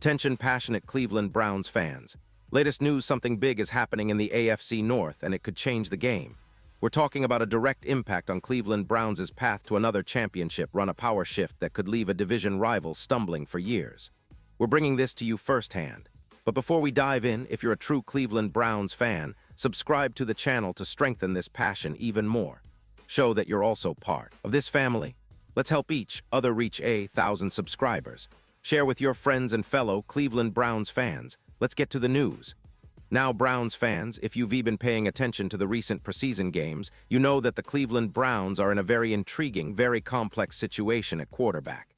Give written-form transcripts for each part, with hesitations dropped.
Attention passionate Cleveland Browns fans. Latest news, something big is happening in the AFC North and it could change the game. We're talking about a direct impact on Cleveland Browns' path to another championship run, a power shift that could leave a division rival stumbling for years. We're bringing this to you firsthand. But before we dive in, if you're a true Cleveland Browns fan, subscribe to the channel to strengthen this passion even more. Show that you're also part of this family. Let's help each other reach 1,000 subscribers. Share with your friends and fellow Cleveland Browns fans. Let's get to the news. Now, Browns fans, if you've been paying attention to the recent preseason games, you know that the Cleveland Browns are in a very intriguing, very complex situation at quarterback.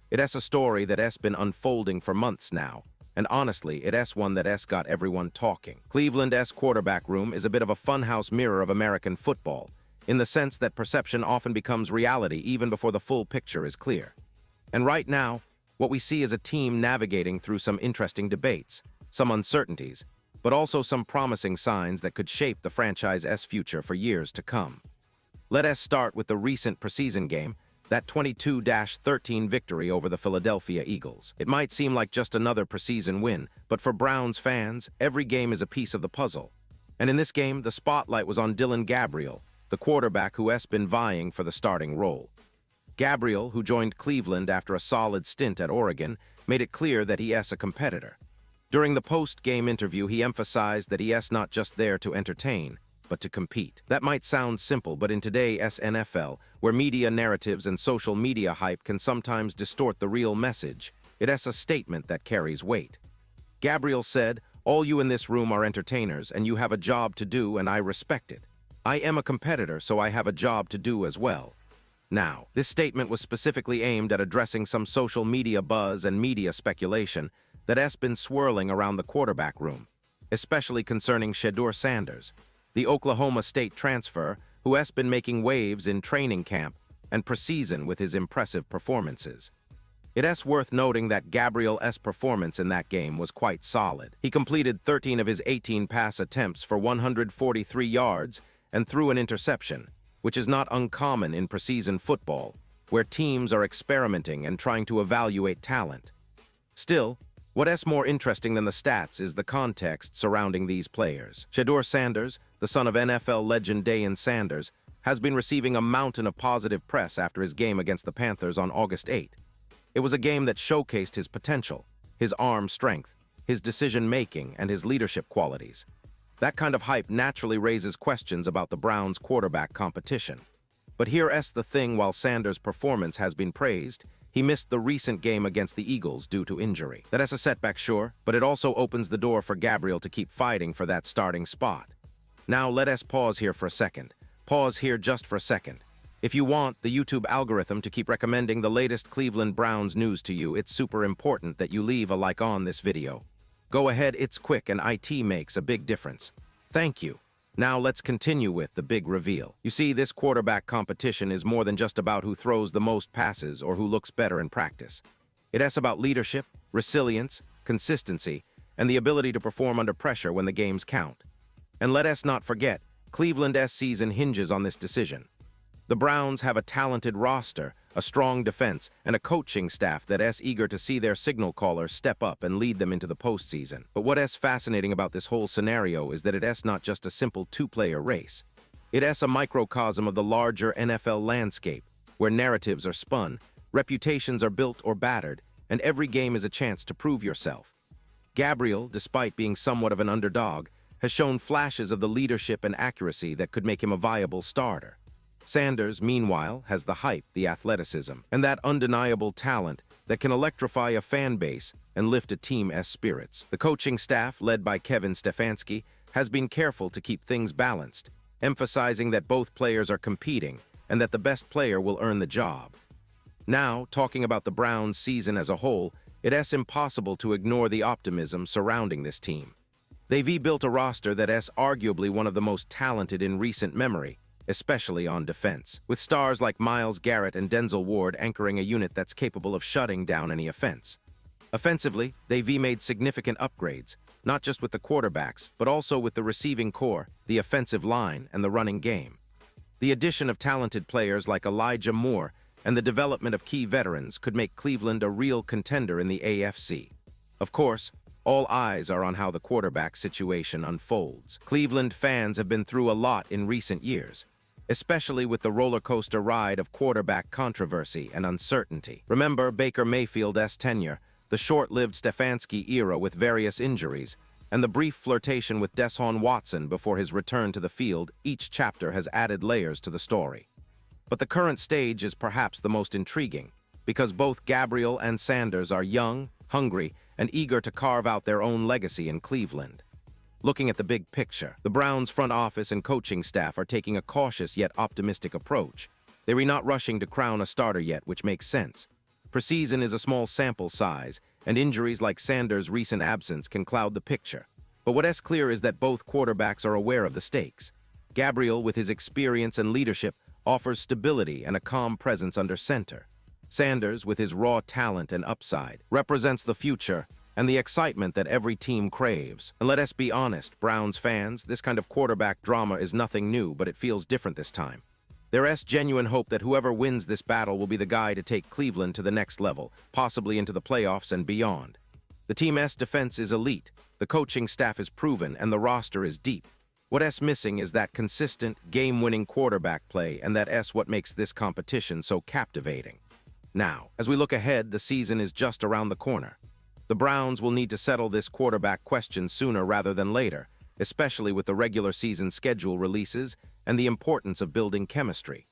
It's a story that has been unfolding for months now, and honestly, it's one that has got everyone talking. Cleveland's quarterback room is a bit of a funhouse mirror of American football, in the sense that perception often becomes reality even before the full picture is clear. And right now, what we see is a team navigating through some interesting debates, some uncertainties, but also some promising signs that could shape the franchise's future for years to come. Let us start with the recent preseason game, that 22-13 victory over the Philadelphia Eagles. It might seem like just another preseason win, but for Browns fans, every game is a piece of the puzzle. And in this game, the spotlight was on Dillon Gabriel, the quarterback who has been vying for the starting role. Gabriel, who joined Cleveland after a solid stint at Oregon, made it clear that he is a competitor. During the post-game interview, he emphasized that he is not just there to entertain, but to compete. That might sound simple, but in today's NFL, where media narratives and social media hype can sometimes distort the real message, it is a statement that carries weight. Gabriel said, "All you in this room are entertainers, and you have a job to do, and I respect it. I am a competitor, so I have a job to do as well." Now, this statement was specifically aimed at addressing some social media buzz and media speculation that has been swirling around the quarterback room, especially concerning Shedeur Sanders, the Oklahoma State transfer who has been making waves in training camp and preseason with his impressive performances. It is worth noting that Gabriel's performance in that game was quite solid. He completed 13 of his 18 pass attempts for 143 yards and threw an interception, which is not uncommon in preseason football, where teams are experimenting and trying to evaluate talent. Still, what is more interesting than the stats is the context surrounding these players. Shedeur Sanders, the son of NFL legend Deion Sanders, has been receiving a mountain of positive press after his game against the Panthers on August 8. It was a game that showcased his potential, his arm strength, his decision-making, and his leadership qualities. That kind of hype naturally raises questions about the Browns' quarterback competition. But here's the thing: while Sanders' performance has been praised, he missed the recent game against the Eagles due to injury. That is a setback, sure, but it also opens the door for Gabriel to keep fighting for that starting spot. Now let us pause here for a second. Pause here just for a second. If you want the YouTube algorithm to keep recommending the latest Cleveland Browns news to you, it's super important that you leave a like on this video. Go ahead, it's quick and it makes a big difference. Thank you. Now let's continue with the big reveal. You see, this quarterback competition is more than just about who throws the most passes or who looks better in practice. It is about leadership, resilience, consistency, and the ability to perform under pressure when the games count. And let us not forget, Cleveland's season hinges on this decision. The Browns have a talented roster, a strong defense, and a coaching staff that is eager to see their signal caller step up and lead them into the postseason. But what is fascinating about this whole scenario is that it is not just a simple two-player race. It is a microcosm of the larger NFL landscape, where narratives are spun, reputations are built or battered, and every game is a chance to prove yourself. Gabriel, despite being somewhat of an underdog, has shown flashes of the leadership and accuracy that could make him a viable starter. Sanders, meanwhile, has the hype, the athleticism, and that undeniable talent that can electrify a fan base and lift a team's spirits. The coaching staff, led by Kevin Stefanski, has been careful to keep things balanced, emphasizing that both players are competing and that the best player will earn the job. Now, talking about the Browns' season as a whole, it is impossible to ignore the optimism surrounding this team. They've built a roster that is arguably one of the most talented in recent memory, especially on defense, with stars like Myles Garrett and Denzel Ward anchoring a unit that's capable of shutting down any offense. Offensively, they've made significant upgrades, not just with the quarterbacks, but also with the receiving core, the offensive line, and the running game. The addition of talented players like Elijah Moore and the development of key veterans could make Cleveland a real contender in the AFC. Of course, all eyes are on how the quarterback situation unfolds. Cleveland fans have been through a lot in recent years, especially with the roller coaster ride of quarterback controversy and uncertainty. Remember Baker Mayfield's tenure, the short-lived Stefanski era with various injuries, and the brief flirtation with Deshaun Watson before his return to the field. Each chapter has added layers to the story. But the current stage is perhaps the most intriguing, because both Gabriel and Sanders are young, hungry, and eager to carve out their own legacy in Cleveland. Looking at the big picture, the Browns' front office and coaching staff are taking a cautious yet optimistic approach. They are not rushing to crown a starter yet, which makes sense. Preseason is a small sample size, and injuries like Sanders' recent absence can cloud the picture. But what is clear is that both quarterbacks are aware of the stakes. Gabriel, with his experience and leadership, offers stability and a calm presence under center. Sanders, with his raw talent and upside, represents the future and the excitement that every team craves. And let us be honest, Browns fans, this kind of quarterback drama is nothing new, but it feels different this time. There is genuine hope that whoever wins this battle will be the guy to take Cleveland to the next level, possibly into the playoffs and beyond. The team's defense is elite, the coaching staff is proven, and the roster is deep. What's missing is that consistent, game-winning quarterback play, and that's what makes this competition so captivating. Now, as we look ahead, the season is just around the corner. The Browns will need to settle this quarterback question sooner rather than later, especially with the regular season schedule releases and the importance of building chemistry.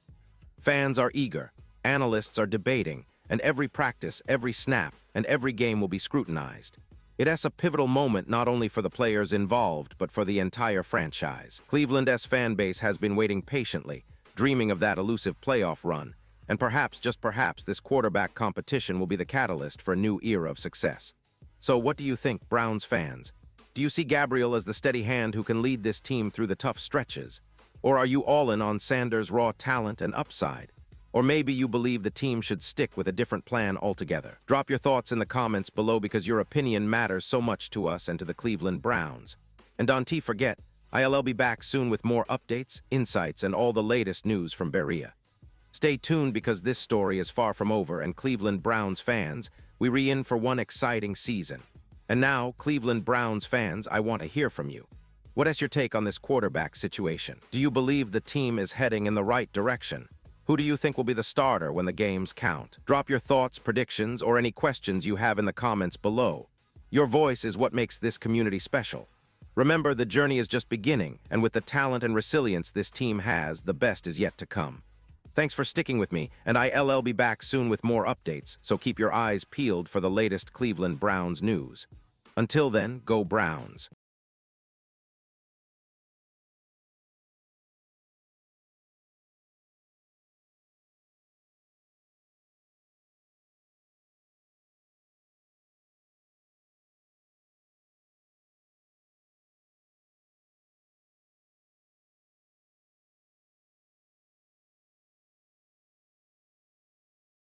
Fans are eager, analysts are debating, and every practice, every snap, and every game will be scrutinized. It is a pivotal moment not only for the players involved, but for the entire franchise. Cleveland's fan base has been waiting patiently, dreaming of that elusive playoff run, and perhaps, just perhaps, this quarterback competition will be the catalyst for a new era of success. So what do you think, Browns fans? Do you see Gabriel as the steady hand who can lead this team through the tough stretches? Or are you all in on Sanders' raw talent and upside? Or maybe you believe the team should stick with a different plan altogether? Drop your thoughts in the comments below because your opinion matters so much to us and to the Cleveland Browns. And don't forget, I'll be back soon with more updates, insights, and all the latest news from Berea. Stay tuned because this story is far from over, and Cleveland Browns fans, we're in for one exciting season. And now, Cleveland Browns fans, I want to hear from you. What is your take on this quarterback situation? Do you believe the team is heading in the right direction? Who do you think will be the starter when the games count? Drop your thoughts, predictions, or any questions you have in the comments below. Your voice is what makes this community special. Remember, the journey is just beginning, and with the talent and resilience this team has, the best is yet to come. Thanks for sticking with me, and I'll be back soon with more updates, so keep your eyes peeled for the latest Cleveland Browns news. Until then, go Browns.